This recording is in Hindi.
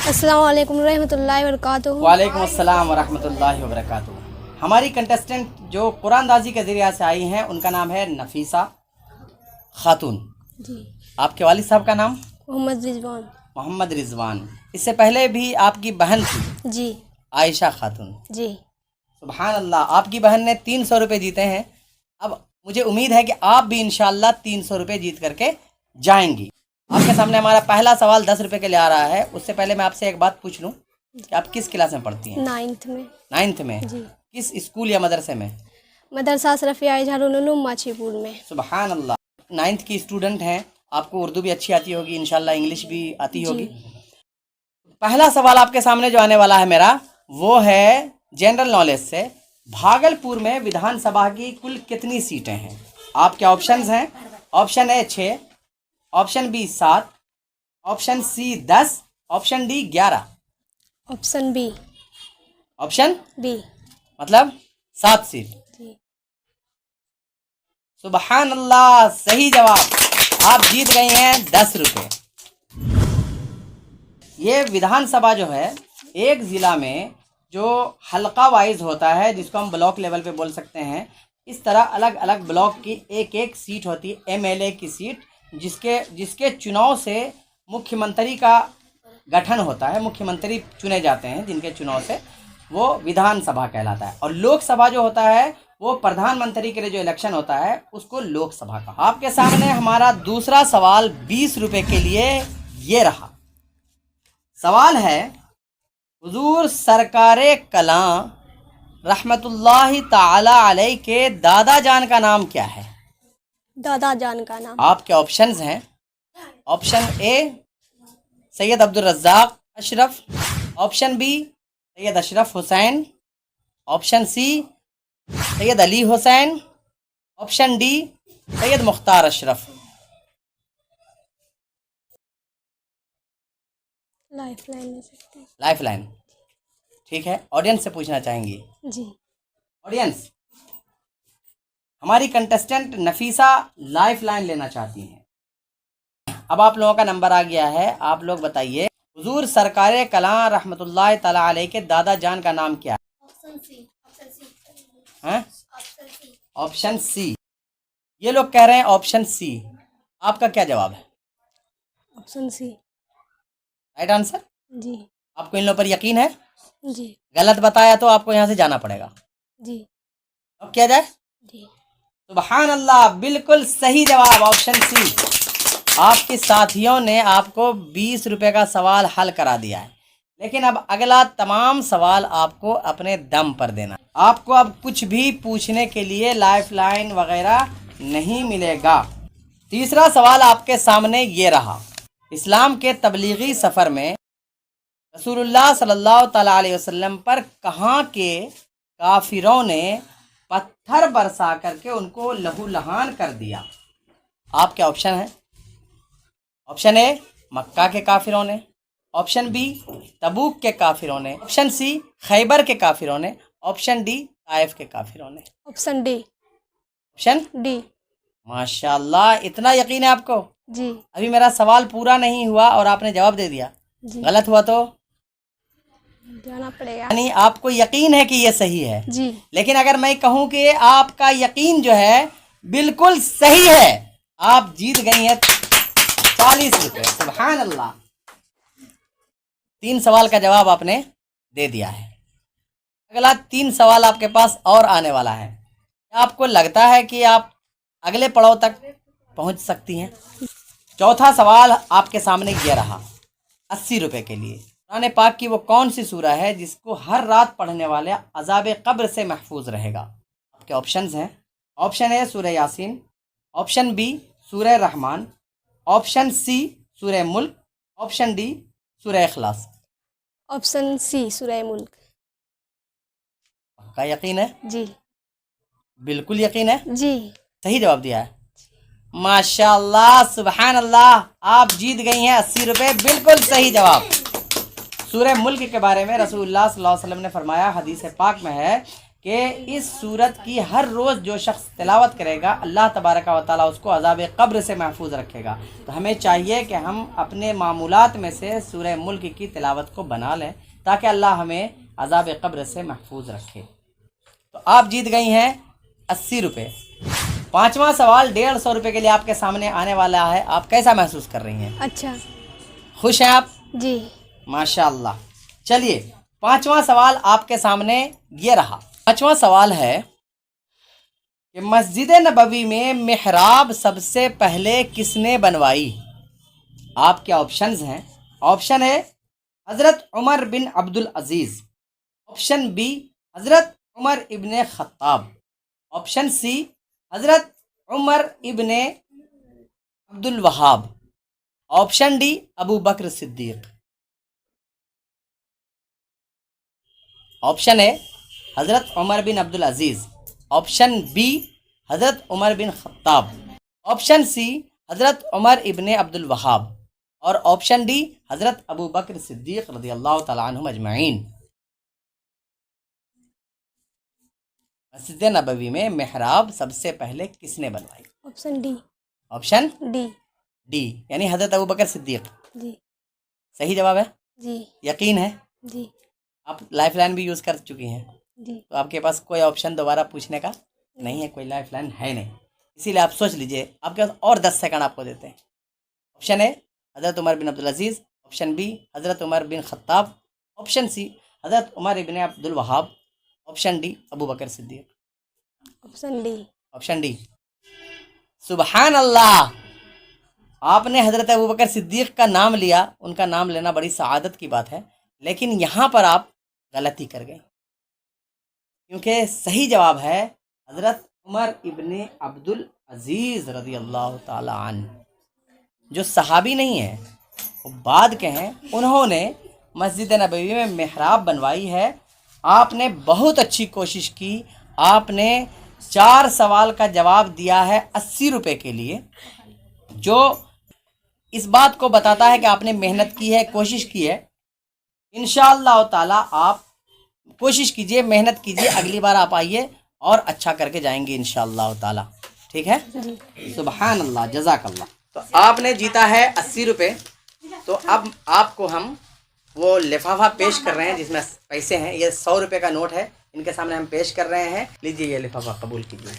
अस्सलाम वालेकुम रहमतुल्लाहि व बरकातुहू। वालेकुम अस्सलाम वरहमतुल्लाहि वबरकातुहू। हमारी कंटेस्टेंट जो कुरानदाजी के ज़रिए से आई हैं उनका नाम है नफीसा खातून। जी। आपके वालिद साहब का नाम? मोहम्मद रिजवान। मोहम्मद रिजवान। इससे पहले भी आपकी बहन थी जी। आयशा खातून। जी। सुभान अल्लाह, आपकी बहन ने 300 रुपये जीते हैं। अब मुझे उम्मीद है कि आप भी इंशाल्लाह 300 रुपये जीत करके जाएंगी। आपके सामने हमारा पहला सवाल 10 रुपये के लिए आ रहा है। उससे पहले मैं आपसे एक बात पूछ लूँ कि आप किस क्लास में पढ़ती हैं? 9th में। 9th में? जी। किस स्कूल या मदरसे में? मदरसा अशरफिया झारुल उलूम माछीपुर में। सुभान अल्लाह, 9th की स्टूडेंट हैं। आपको उर्दू भी अच्छी आती होगी इंशाल्लाह, इंग्लिश भी आती होगी। पहला सवाल आपके सामने जो आने वाला है मेरा, वो है जनरल नॉलेज से। भागलपुर में विधानसभा की कुल कितनी सीटें हैं? आपके ऑप्शंस हैं। Option A 6, option B 7, option C 10, option D 11। Option B. Option B मतलब 7 सीट। जी। सुभान अल्लाह, सही जवाब। आप जीत गई हैं 10 रुपये। ये विधानसभा जो है, एक ज़िला में जो हल्का वाइज होता है, जिसको हम ब्लॉक लेवल पे बोल सकते हैं, इस तरह अलग अलग ब्लॉक की एक एक सीट होती है, एमएलए की सीट, जिसके चुनाव से मुख्यमंत्री का गठन होता है। मुख्यमंत्री चुने जाते हैं, जिनके चुनाव से वो विधानसभा कहलाता है। और लोकसभा जो होता है, वो प्रधानमंत्री के लिए जो इलेक्शन होता है, उसको लोकसभा का। आपके सामने हमारा दूसरा सवाल 20 रुपये के लिए ये रहा। सवाल है, हुजूर सरकारे कलां रहमतुल्लाहि ताला अलैह के दादा जान का नाम क्या है? दादा जान का नाम। आपके ऑप्शंस हैं। Option A Syed Abdul Razzaq Ashraf, option B Syed Ashraf Hussain, option C Syed Ali Hussain, option D Syed Mukhtar Ashraf. Lifeline ले सकते हैं। लाइफलाइन, ठीक है। ऑडियंस से पूछना चाहेंगी? जी। ऑडियंस, हमारी कंटेस्टेंट नफीसा लाइफलाइन लेना चाहती हैं। अब आप लोगों का नंबर आ गया है। आप लोग बताइए, हुजूर सरकारे कलां रहमतुल्लाहि ताला अलैह के दादा जान का नाम क्या है? Option C. हैं? Option C. ये लोग कह रहे हैं ऑप्शन सी। आपका क्या जवाब है? Option C. Right answer? जी। आपको इन लोगों पर यकीन है? जी। गलत बताया तो आपको यहाँ से जाना पड़ेगा। जी। अब किया जाए? जी। सुभान अल्लाह, बिल्कुल सही जवाब, ऑप्शन सी। आपके साथियों ने आपको 20 रुपये का सवाल हल करा दिया है। लेकिन अब अगला तमाम सवाल आपको अपने दम पर देना। आपको अब कुछ भी पूछने के लिए लाइफलाइन वगैरह नहीं मिलेगा। तीसरा सवाल आपके सामने ये रहा। इस्लाम के तबलीगी सफ़र में रसूलुल्लाह सल्लल्लाहु तआला अलैहि वसल्लम पर कहाँ के काफिरों ने पत्थर बरसा करके उनको लहूलुहान कर दिया? आपके ऑप्शन हैं। ऑप्शन ए मक्का के काफिरों ने, ऑप्शन बी तबूक के काफिरों ने, ऑप्शन सी खैबर के काफिरों ने, ऑप्शन डी ताइफ के काफिरों ने। Option D. Option D. माशाल्लाह, इतना यकीन है आपको? जी। अभी मेरा सवाल पूरा नहीं हुआ और आपने जवाब दे दिया। जी। गलत हुआ तो जाना पड़ेगा। यानी आपको यकीन है कि ये सही है? जी। लेकिन अगर मैं कहूँ कि आपका यकीन जो है बिल्कुल सही है, आप जीत गई हैं 40 रुपये। सुभान अल्लाह, 3 सवाल का जवाब आपने दे दिया है। अगला 3 सवाल आपके पास और आने वाला है। क्या आपको लगता है कि आप अगले पड़ाव तक पहुंच सकती हैं? चौथा सवाल आपके सामने ये रहा 80 रुपये के लिए। कुरान पाक की वो कौन सी सूरा है जिसको हर रात पढ़ने वाले अज़ाब कब्र से महफूज रहेगा? आपके ऑप्शंस हैं। ऑप्शन ए सूरह यासीन, ऑप्शन बी सूरह रहमान, ऑप्शन सी सूरह मुल्क, ऑप्शन डी सूरह इखलास। ऑप्शन सी सूरह मुल्क। का यकीन है? जी। बिल्कुल यकीन है? जी। सही जवाब दिया है। माशाल्लाह, सुभान अल्लाह, आप जीत गई हैं 80 रुपये। बिल्कुल सही जवाब। सूरह मुल्क के बारे में रसूलुल्लाह सल्लल्लाहु अलैहि वसल्लम ने फरमाया, हदीस पाक में है कि इस सूरत की हर रोज़ जो शख्स तिलावत करेगा अल्लाह तबारक व तआला उसको अज़ाब क़ब्र से महफूज रखेगा। तो हमें चाहिए कि हम अपने मामूलात में से सूरह मुल्क की तिलावत को बना लें ताकि अल्लाह हमें अज़ाब क़ब्र से महफूज रखे। तो आप जीत गई हैं 80 रुपये। पाँचवा सवाल 150 रुपये के लिए आपके सामने आने वाला है। आप कैसा महसूस कर रही हैं? अच्छा। खुश हैं आप? जी। माशाअल्लाह। चलिए, पाँचवा सवाल आपके सामने ये रहा। पाँचवा सवाल है कि मस्जिद नबवी में मेहराब सबसे पहले किसने बनवाई? आपके ऑप्शंस हैं। Option A Hazrat Umar bin Abdul Aziz, option B Hazrat Umar Ibne Khattab, option C Hazrat Umar Ibne Abdul Wahab, option D Abu Bakr Siddiq. Option A Hazrat Umar bin Abdul Aziz, option B Hazrat Umar bin Khattab, option C Hazrat Umar Ibne Abdul Wahab और ऑप्शन डी हज़रत अबू बकर सिद्दीक रज़ियल्लाहु तआला अन्हुम अजमईन। मस्जिद नबवी में मेहराब सबसे पहले किसने बनवाई? Option D. Option D. D यानी हज़रत अबू बकर सिद्दीक। जी। सही जवाब है? जी। यकीन है? जी। आप लाइफ लाइन भी यूज़ कर चुकी हैं, जी। तो आपके पास कोई ऑप्शन दोबारा पूछने का नहीं है, कोई लाइफ लाइन है नहीं, इसीलिए आप सोच लीजिए। आपके पास और 10 सेकंड आपको देते हैं। Option A Hazrat Umar bin Abdul Aziz, option B Hazrat Umar bin Khattab, option C Hazrat Umar Ibne Abdul Wahab, option D Abu Bakr Siddiq. Option D. Option D. सुबहान अल्लाह, आपने हज़रत अबू बकर सिद्दीक का नाम लिया। उनका नाम लेना बड़ी सआदत की बात है, लेकिन यहाँ पर आप गलती कर गए, क्योंकि सही जवाब है हज़रत उमर इब्ने अब्दुल अजीज़ रज़ियल्लाहु ताला अन्हु, जो सहाबी नहीं है, वो बाद के हैं। उन्होंने मस्जिद नबवी में मेहराब बनवाई है। आपने बहुत अच्छी कोशिश की। आपने 4 सवाल का जवाब दिया है 80 रुपये के लिए, जो इस बात को बताता है कि आपने मेहनत की है, कोशिश की है। इंशाअल्लाह ताला आप कोशिश कीजिए, मेहनत कीजिए, अगली बार आप आइए और अच्छा करके जाएंगे इंशाअल्लाह ताला। ठीक है जी। सुबहान अल्लाह, जज़ाकल्लाह। तो आपने जीता है 80 रुपये। तो अब आपको हम वो लिफाफा पेश कर रहे हैं जिसमें पैसे हैं। ये 100 रुपये का नोट है, इनके सामने हम पेश कर रहे हैं। लीजिए, ये लिफाफा कबूल कीजिए।